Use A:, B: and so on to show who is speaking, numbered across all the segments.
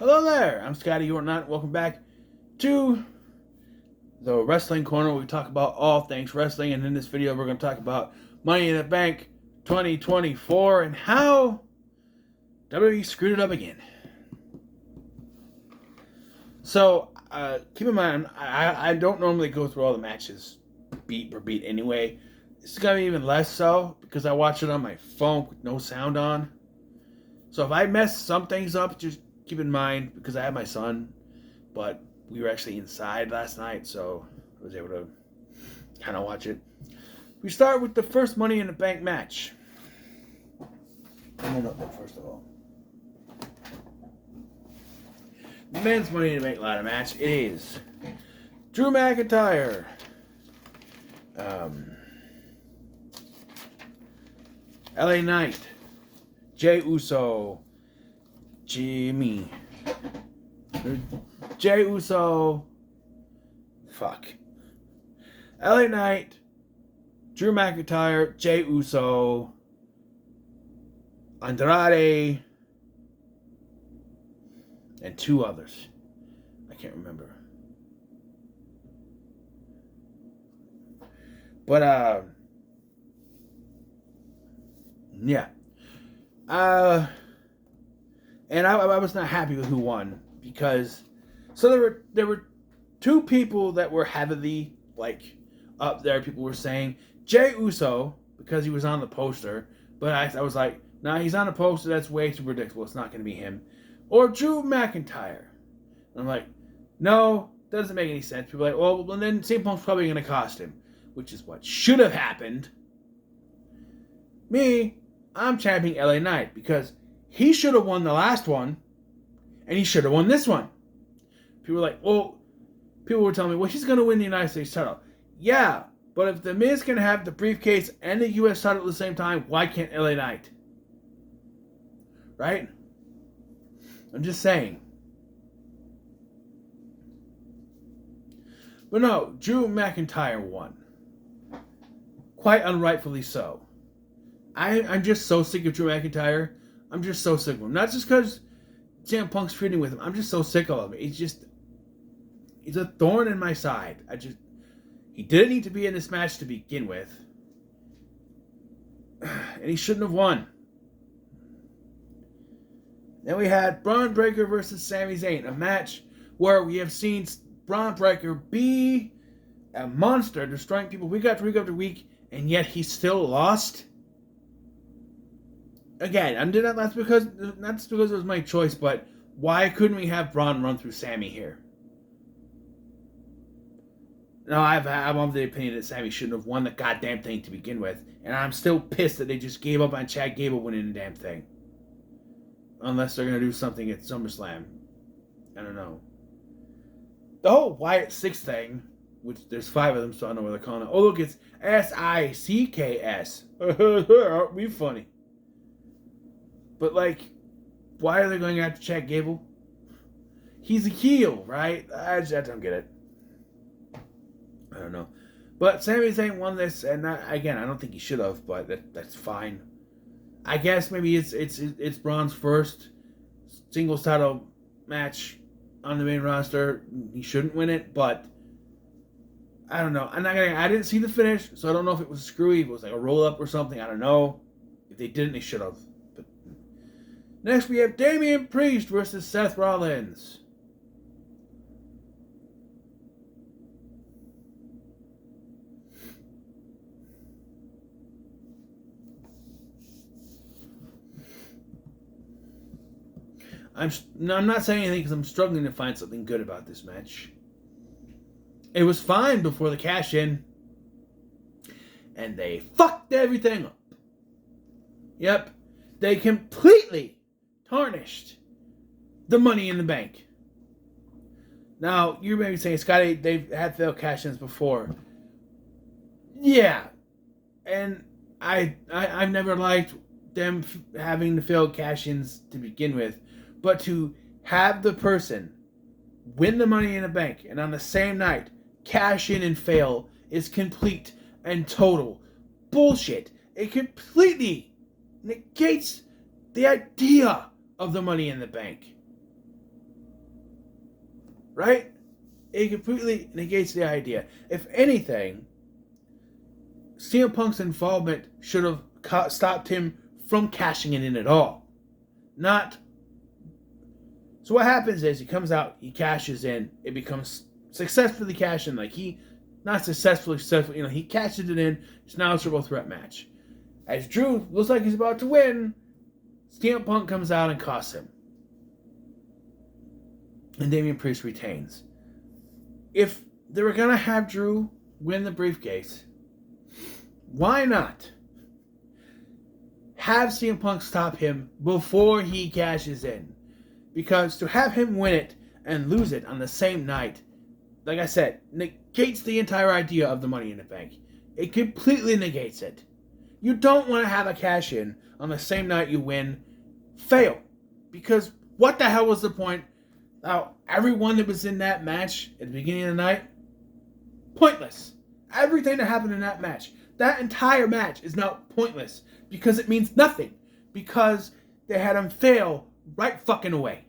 A: Hello there, I'm Scotty Yorknott. Welcome back to the Wrestling Corner, where we talk about all things wrestling. And in this video, we're going to talk about Money in the Bank 2024 and how WWE screwed it up again. So, keep in mind, I don't normally go through all the matches beat per beat anyway. It's going to be even less so because I watch it on my phone with no sound on. So if I mess some things up, just keep in mind, because I have my son, but we were actually inside last night, so I was able to kind of watch it. We start with the first Money in the Bank match. I'm going to note that first of all. The men's Money in the Bank ladder match is Drew McIntyre, LA Knight, Jey Uso, Jey Uso, LA Knight, Drew McIntyre, Jey Uso, Andrade, and two others. I can't remember. But, yeah. And I was not happy with who won, because so there were two people that were heavily up there. People were saying Jey Uso because he was on the poster, but I was like, nah, he's on the poster. That's way too predictable. It's not going to be him. Or Drew McIntyre. And I'm like, no, doesn't make any sense. People are like, well, then CM Punk's probably going to cost him, which is what should have happened. Me, I'm championing LA Knight because he should have won the last one, and he should have won this one. People were like, well, people were telling me, well, he's going to win the United States title. Yeah, but if The Miz can have the briefcase and the U.S. title at the same time, why can't LA Knight? Right? I'm just saying. But no, Drew McIntyre won. Quite unrightfully so. I'm just so sick of Drew McIntyre. I'm just so sick of him. Not just because CM Punk's feuding with him. I'm just so sick of him. He's a thorn in my side. He didn't need to be in this match to begin with. And he shouldn't have won. Then we had Bron Breakker versus Sami Zayn. A match where we have seen Bron Breakker be a monster, destroying people week after week after week, and yet he still lost. Again, that's because it was my choice, but why couldn't we have Braun run through Sammy here? No, I'm of the opinion that Sammy shouldn't have won the goddamn thing to begin with, and I'm still pissed that they just gave up on Chad Gable winning the damn thing. Unless they're going to do something at SummerSlam. I don't know. The whole Wyatt Six thing, which there's 5 of them, so I don't know what they're calling it. Oh, look, it's SICKS. Aren't we funny? But, why are they going after Chad Gable? He's a heel, right? I don't get it. I don't know. But Sami Zayn won this, and again, I don't think he should have, but that's fine. I guess maybe it's Braun's first singles title match on the main roster. He shouldn't win it, but I don't know. I didn't see the finish, so I don't know if it was screwy, if it was like a roll up or something. I don't know. If they didn't, they should have. But next we have Damian Priest versus Seth Rollins. I'm not saying anything because I'm struggling to find something good about this match. It was fine before the cash-in, and they fucked everything up. Yep, they completely tarnished the Money in the Bank. Now, you may be saying, Scotty, they've had failed cash-ins before. Yeah, and I've never liked them having the failed cash-ins to begin with. But to have the person win the Money in the Bank and on the same night cash in and fail is complete and total bullshit. It completely negates the idea of the Money in the Bank. right? It completely negates the idea. If anything, CM Punk's involvement should have stopped him from cashing it in at all. Not. So what happens is he comes out, he cashes in, it becomes successfully cashed in. Like not successfully, he cashes it in. It's now a triple threat match. As Drew looks like he's about to win, CM Punk comes out and costs him. And Damian Priest retains. If they were going to have Drew win the briefcase, why not have CM Punk stop him before he cashes in? Because to have him win it and lose it on the same night, like I said, negates the entire idea of the Money in the Bank. It completely negates it. You don't want to have a cash-in on the same night you win fail. Because what the hell was the point? Now, everyone that was in that match at the beginning of the night, pointless. Everything that happened in that match, that entire match is now pointless. Because it means nothing. Because they had him fail right fucking away.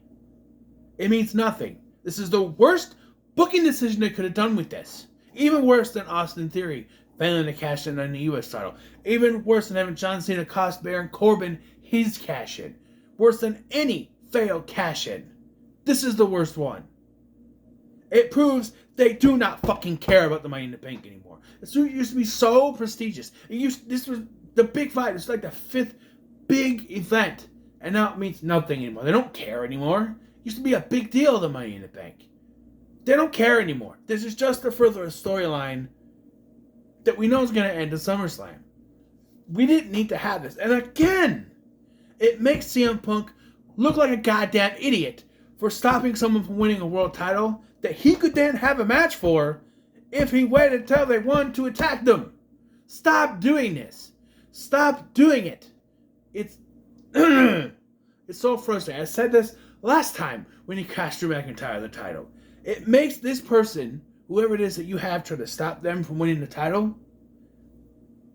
A: It means nothing. This is the worst booking decision they could have done with this. Even worse than Austin Theory failing to cash in on the U.S. title. Even worse than having John Cena cost Baron Corbin his cash in. Worse than any failed cash in. This is the worst one. It proves they do not fucking care about the Money in the Bank anymore. This used to be so prestigious. This was the big fight. It was like the 5th big event. And now it means nothing anymore. They don't care anymore. It used to be a big deal, the Money in the Bank. They don't care anymore. This is just a further storyline that we know is going to end at SummerSlam. We didn't need to have this. And again, it makes CM Punk look like a goddamn idiot for stopping someone from winning a world title that he could then have a match for if he waited until they won to attack them. Stop doing this. Stop doing it. It's so frustrating. I said this last time when he cost Drew McIntyre the title. It makes this person, whoever it is that you have trying to stop them from winning the title,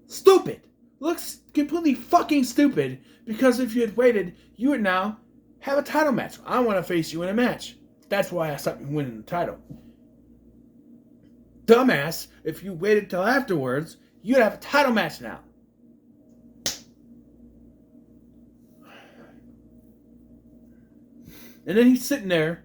A: stupid. Looks completely fucking stupid because if you had waited, you would now have a title match. I want to face you in a match. That's why I stopped you from winning the title. Dumbass, if you waited till afterwards, you'd have a title match now. And then he's sitting there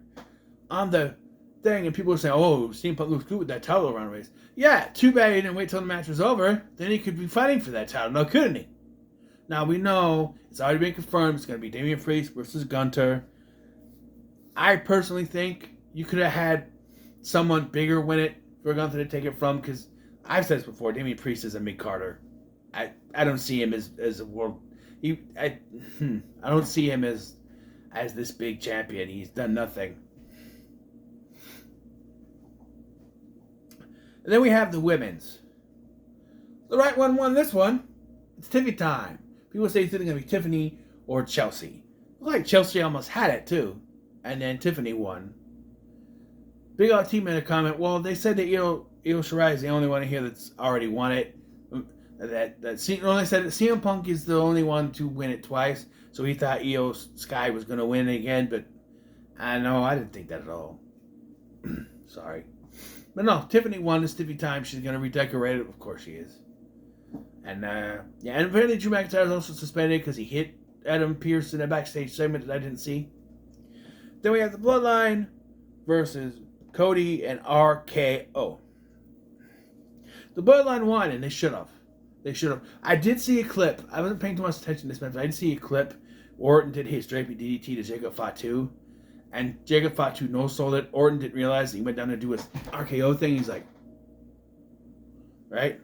A: on the thing, and people are saying, "Oh, CM Punk looks good with that title around race." Yeah, too bad he didn't wait till the match was over. Then he could be fighting for that title, now couldn't he? Now we know it's already been confirmed. It's going to be Damian Priest versus Gunter. I personally think you could have had someone bigger win it for Gunter to take it from, because I've said this before. Damian Priest is a mid-carder. I don't see him as a world. I don't see him as this big champion. He's done nothing. And then we have the women's. The right one won this one. It's Tiffany time. People say it's going to be Tiffany or Chelsea. Like Chelsea almost had it too. And then Tiffany won. Big LT made a comment. Well, they said that Io Shirai is the only one here that's already won it. They said that CM Punk is the only one to win it twice. So he thought Io Sky was going to win it again. But I didn't think that at all. Sorry. But no, Tiffany won. It's Tiffany time. She's going to redecorate it. Of course she is. And and apparently Drew McIntyre is also suspended because he hit Adam Pearce in a backstage segment that I didn't see. Then we have the Bloodline versus Cody and RKO. The Bloodline won, and they should have. I did see a clip. I wasn't paying too much attention to this match, but I did see a clip. Orton did his drapey DDT to Jacob Fatu. And Jacob Fatu no-sold it. Orton didn't realize he went down to do his RKO thing. He's like, right?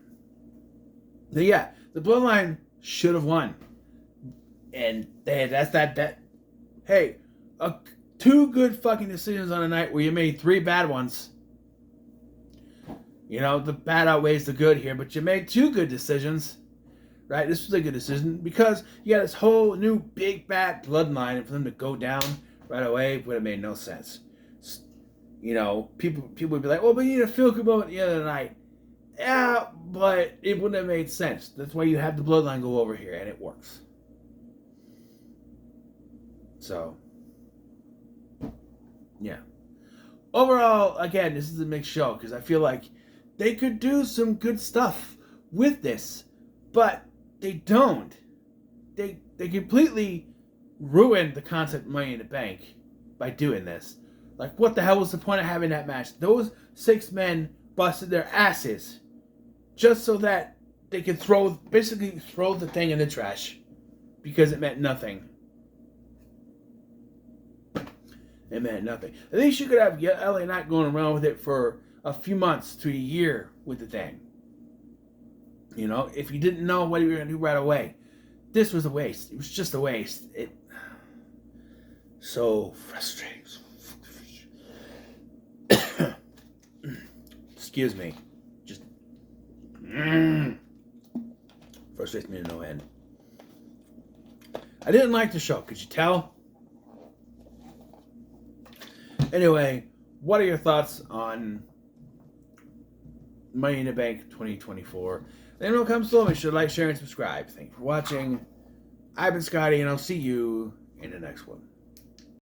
A: But yeah, the Bloodline should have won. And that's that. Hey, two good fucking decisions on a night where you made 3 bad ones. You know, the bad outweighs the good here, but you made 2 good decisions. Right? This was a good decision because you got this whole new big bad Bloodline, and for them to go down right away would have made no sense. You know, people would be like, "Oh, but you need a feel-good moment the other night." Yeah, but it wouldn't have made sense. That's why you have the Bloodline go over here, and it works. So, yeah. overall, again, this is a mixed show because I feel like they could do some good stuff with this, but they don't. They completely ruined the concept of Money in the Bank by doing this. Like, what the hell was the point of having that match? Those 6 men busted their asses just so that they could basically throw the thing in the trash because it meant nothing. It meant nothing. At least you could have LA Knight going around with it for a few months to a year with the thing. You know, if you didn't know what you were going to do right away. This was a waste. It was just a waste. It so frustrating. Excuse me. Just frustrates me to no end. I didn't like the show. Could you tell? Anyway, what are your thoughts on Money in the Bank 2024? Let me know in the comments below. Make sure to like, share, and subscribe. Thank you for watching. I've been Scotty, and I'll see you in the next one.